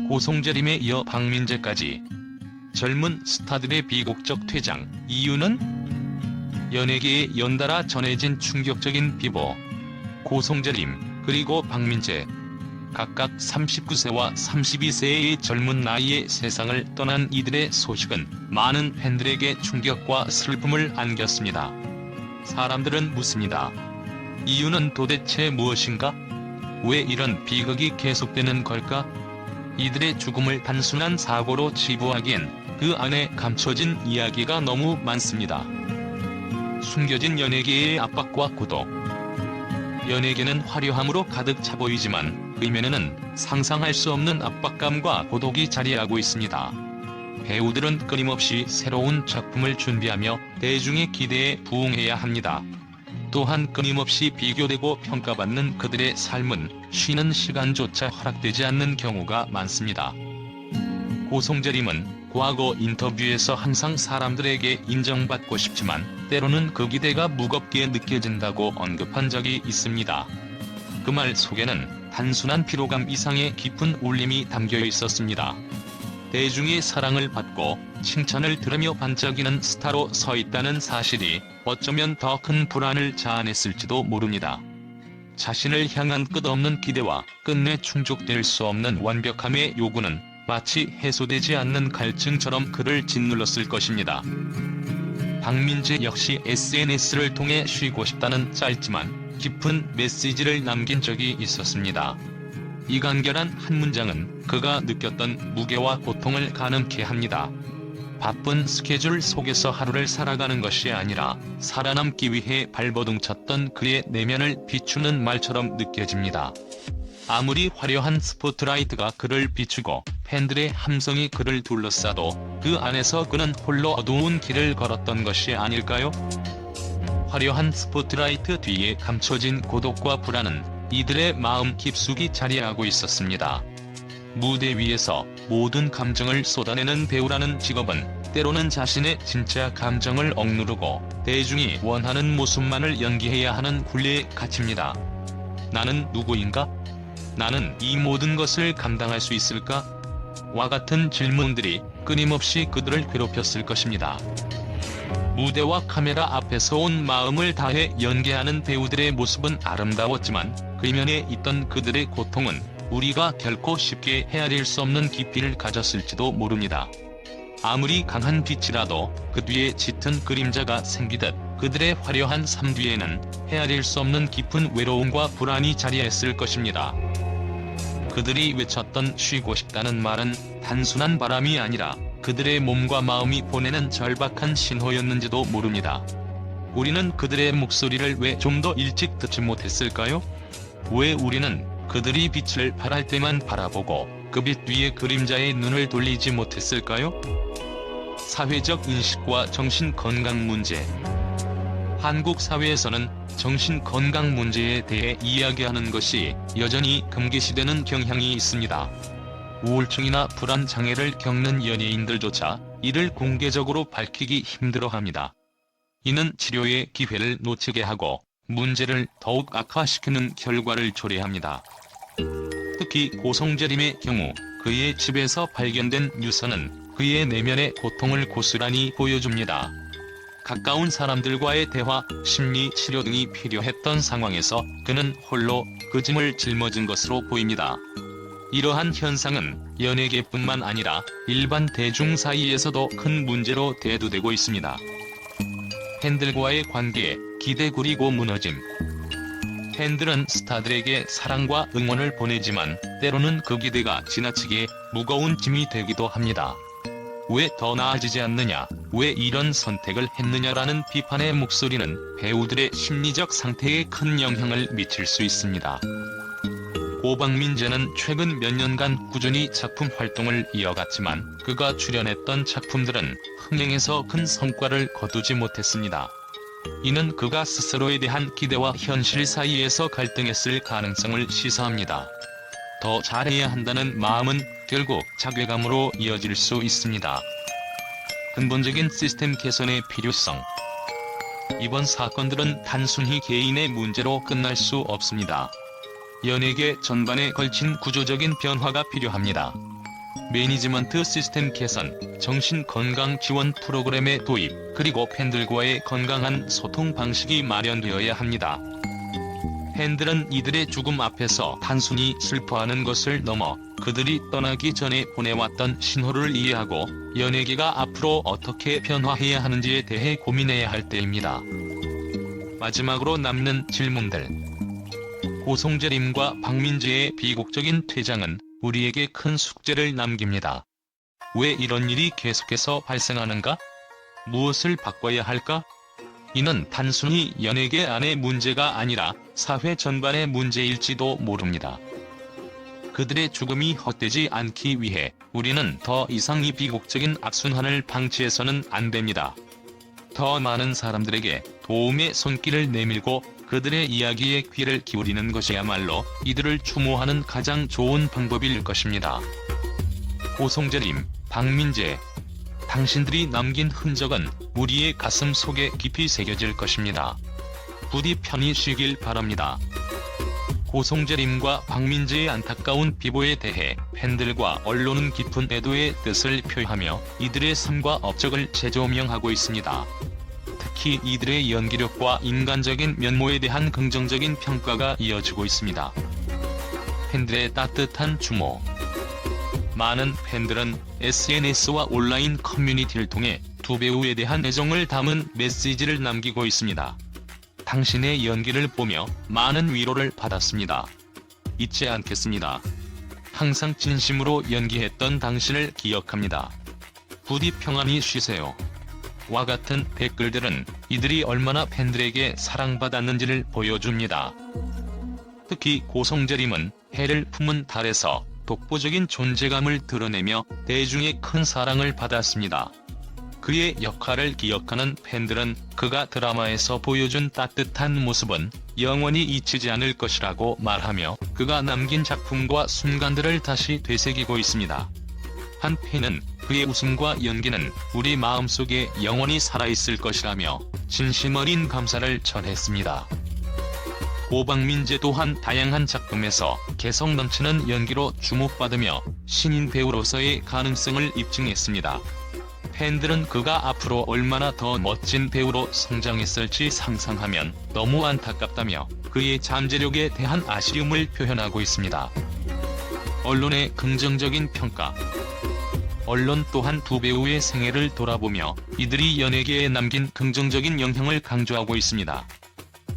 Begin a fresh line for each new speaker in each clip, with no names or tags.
고송재림에 이어 박민재까지 젊은 스타들의 비곡적 퇴장. 이유는 연예계에 연달아 전해진 충격적인 비보. 고송재림 그리고 박민재. 각각 39세와 32세의 젊은 나이에 세상을 떠난 이들의 소식은 많은 팬들에게 충격과 슬픔을 안겼습니다. 사람들은 묻습니다. 이유는 도대체 무엇인가? 왜 이런 비극이 계속되는 걸까? 이들의 죽음을 단순한 사고로 치부하기엔 그 안에 감춰진 이야기가 너무 많습니다. 숨겨진 연예계의 압박과 고독. 연예계는 화려함으로 가득 차 보이지만 그 이면에는 상상할 수 없는 압박감과 고독이 자리하고 있습니다. 배우들은 끊임없이 새로운 작품을 준비하며 대중의 기대에 부응해야 합니다. 또한 끊임없이 비교되고 평가받는 그들의 삶은 쉬는 시간조차 허락되지 않는 경우가 많습니다. 고송재림은 과거 인터뷰에서 항상 사람들에게 인정받고 싶지만 때로는 그 기대가 무겁게 느껴진다고 언급한 적이 있습니다. 그 말 속에는 단순한 피로감 이상의 깊은 울림이 담겨 있었습니다. 대중의 사랑을 받고 칭찬을 들으며 반짝이는 스타로 서 있다는 사실이 어쩌면 더 큰 불안을 자아냈을지도 모릅니다. 자신을 향한 끝없는 기대와 끝내 충족될 수 없는 완벽함의 요구는 마치 해소되지 않는 갈증처럼 그를 짓눌렀을 것입니다. 박민재 역시 SNS를 통해 쉬고 싶다는 짧지만 깊은 메시지를 남긴 적이 있었습니다. 이 간결한 한 문장은 그가 느꼈던 무게와 고통을 가늠케 합니다. 바쁜 스케줄 속에서 하루를 살아가는 것이 아니라 살아남기 위해 발버둥 쳤던 그의 내면을 비추는 말처럼 느껴집니다. 아무리 화려한 스포트라이트가 그를 비추고 팬들의 함성이 그를 둘러싸도 그 안에서 그는 홀로 어두운 길을 걸었던 것이 아닐까요? 화려한 스포트라이트 뒤에 감춰진 고독과 불안은 이들의 마음 깊숙이 자리하고 있었습니다. 무대 위에서 모든 감정을 쏟아내는 배우라는 직업은 때로는 자신의 진짜 감정을 억누르고 대중이 원하는 모습만을 연기해야 하는 굴레에 갇힙니다. 나는 누구인가? 나는 이 모든 것을 감당할 수 있을까? 와 같은 질문들이 끊임없이 그들을 괴롭혔을 것입니다. 무대와 카메라 앞에서 온 마음을 다해 연기하는 배우들의 모습은 아름다웠지만 그 이면에 있던 그들의 고통은 우리가 결코 쉽게 헤아릴 수 없는 깊이를 가졌을지도 모릅니다. 아무리 강한 빛이라도 그 뒤에 짙은 그림자가 생기듯 그들의 화려한 삶 뒤에는 헤아릴 수 없는 깊은 외로움과 불안이 자리했을 것입니다. 그들이 외쳤던 쉬고 싶다는 말은 단순한 바람이 아니라 그들의 몸과 마음이 보내는 절박한 신호였는지도 모릅니다. 우리는 그들의 목소리를 왜 좀 더 일찍 듣지 못했을까요? 왜 우리는 그들이 빛을 발할 때만 바라보고 그 빛 위에 그림자의 눈을 돌리지 못했을까요? 사회적 인식과 정신건강 문제. 한국 사회에서는 정신건강 문제에 대해 이야기하는 것이 여전히 금기시되는 경향이 있습니다. 우울증이나 불안 장애를 겪는 연예인들조차 이를 공개적으로 밝히기 힘들어합니다. 이는 치료의 기회를 놓치게 하고 문제를 더욱 악화시키는 결과를 초래합니다. 특히 고송재림의 경우 그의 집에서 발견된 유서는 그의 내면의 고통을 고스란히 보여줍니다. 가까운 사람들과의 대화, 심리 치료 등이 필요했던 상황에서 그는 홀로 그 짐을 짊어진 것으로 보입니다. 이러한 현상은 연예계뿐만 아니라 일반 대중 사이에서도 큰 문제로 대두되고 있습니다. 팬들과의 관계, 기대 그리고 무너짐. 팬들은 스타들에게 사랑과 응원을 보내지만 때로는 그 기대가 지나치게 무거운 짐이 되기도 합니다. 왜 더 나아지지 않느냐, 왜 이런 선택을 했느냐라는 비판의 목소리는 배우들의 심리적 상태에 큰 영향을 미칠 수 있습니다. 고박민재는 최근 몇 년간 꾸준히 작품 활동을 이어갔지만 그가 출연했던 작품들은 흥행에서 큰 성과를 거두지 못했습니다. 이는 그가 스스로에 대한 기대와 현실 사이에서 갈등했을 가능성을 시사합니다. 더 잘해야 한다는 마음은 결국 자괴감으로 이어질 수 있습니다. 근본적인 시스템 개선의 필요성. 이번 사건들은 단순히 개인의 문제로 끝날 수 없습니다. 연예계 전반에 걸친 구조적인 변화가 필요합니다. 매니지먼트 시스템 개선, 정신건강 지원 프로그램의 도입, 그리고 팬들과의 건강한 소통 방식이 마련되어야 합니다. 팬들은 이들의 죽음 앞에서 단순히 슬퍼하는 것을 넘어 그들이 떠나기 전에 보내왔던 신호를 이해하고 연예계가 앞으로 어떻게 변화해야 하는지에 대해 고민해야 할 때입니다. 마지막으로 남는 질문들. 고송재림과 박민재의 비극적인 퇴장은 우리에게 큰 숙제를 남깁니다. 왜 이런 일이 계속해서 발생하는가? 무엇을 바꿔야 할까? 이는 단순히 연예계 안의 문제가 아니라 사회 전반의 문제일지도 모릅니다. 그들의 죽음이 헛되지 않기 위해 우리는 더 이상 이 비극적인 악순환을 방치해서는 안 됩니다. 더 많은 사람들에게 도움의 손길을 내밀고 그들의 이야기에 귀를 기울이는 것이야말로 이들을 추모하는 가장 좋은 방법일 것입니다. 고송재림, 박민재. 당신들이 남긴 흔적은 우리의 가슴 속에 깊이 새겨질 것입니다. 부디 편히 쉬길 바랍니다. 고송재림과 박민재의 안타까운 비보에 대해 팬들과 언론은 깊은 애도의 뜻을 표하며 이들의 삶과 업적을 재조명하고 있습니다. 특히 이들의 연기력과 인간적인 면모에 대한 긍정적인 평가가 이어지고 있습니다. 팬들의 따뜻한 추모. 많은 팬들은 SNS와 온라인 커뮤니티를 통해 두 배우에 대한 애정을 담은 메시지를 남기고 있습니다. 당신의 연기를 보며 많은 위로를 받았습니다. 잊지 않겠습니다. 항상 진심으로 연기했던 당신을 기억합니다. 부디 평안히 쉬세요. 와 같은 댓글들은 이들이 얼마나 팬들에게 사랑받았는지를 보여줍니다. 특히 고송재림은 해를 품은 달에서 독보적인 존재감을 드러내며 대중의 큰 사랑을 받았습니다. 그의 역할을 기억하는 팬들은 그가 드라마에서 보여준 따뜻한 모습은 영원히 잊히지 않을 것이라고 말하며 그가 남긴 작품과 순간들을 다시 되새기고 있습니다. 한 팬은 그의 웃음과 연기는 우리 마음속에 영원히 살아있을 것이라며 진심 어린 감사를 전했습니다. 고박민재 또한 다양한 작품에서 개성 넘치는 연기로 주목받으며 신인 배우로서의 가능성을 입증했습니다. 팬들은 그가 앞으로 얼마나 더 멋진 배우로 성장했을지 상상하면 너무 안타깝다며 그의 잠재력에 대한 아쉬움을 표현하고 있습니다. 언론의 긍정적인 평가. 언론 또한 두 배우의 생애를 돌아보며 이들이 연예계에 남긴 긍정적인 영향을 강조하고 있습니다.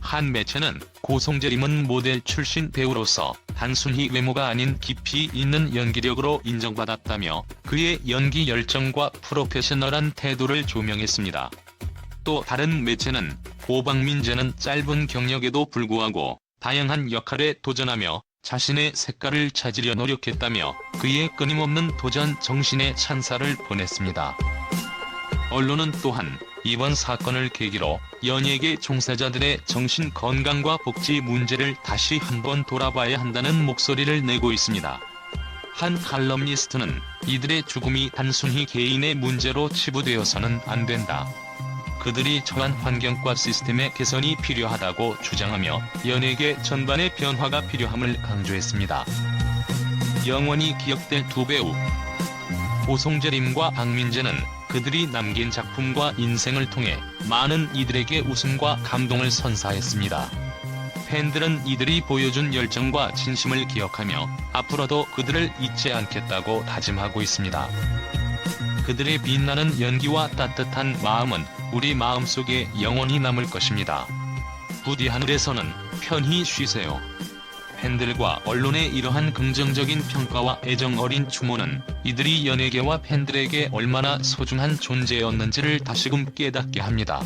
한 매체는 고송재림은 모델 출신 배우로서 단순히 외모가 아닌 깊이 있는 연기력으로 인정받았다며 그의 연기 열정과 프로페셔널한 태도를 조명했습니다. 또 다른 매체는 고박민재는 짧은 경력에도 불구하고 다양한 역할에 도전하며 자신의 색깔을 찾으려 노력했다며 그의 끊임없는 도전 정신에 찬사를 보냈습니다. 언론은 또한 이번 사건을 계기로 연예계 종사자들의 정신 건강과 복지 문제를 다시 한번 돌아봐야 한다는 목소리를 내고 있습니다. 한 칼럼니스트는 이들의 죽음이 단순히 개인의 문제로 치부되어서는 안 된다. 그들이 처한 환경과 시스템의 개선이 필요하다고 주장하며 연예계 전반의 변화가 필요함을 강조했습니다. 영원히 기억될 두 배우. 고송재림과 박민재는 그들이 남긴 작품과 인생을 통해 많은 이들에게 웃음과 감동을 선사했습니다. 팬들은 이들이 보여준 열정과 진심을 기억하며 앞으로도 그들을 잊지 않겠다고 다짐하고 있습니다. 그들의 빛나는 연기와 따뜻한 마음은 우리 마음속에 영원히 남을 것입니다. 부디 하늘에서는 편히 쉬세요. 팬들과 언론의 이러한 긍정적인 평가와 애정 어린 추모는 이들이 연예계와 팬들에게 얼마나 소중한 존재였는지를 다시금 깨닫게 합니다.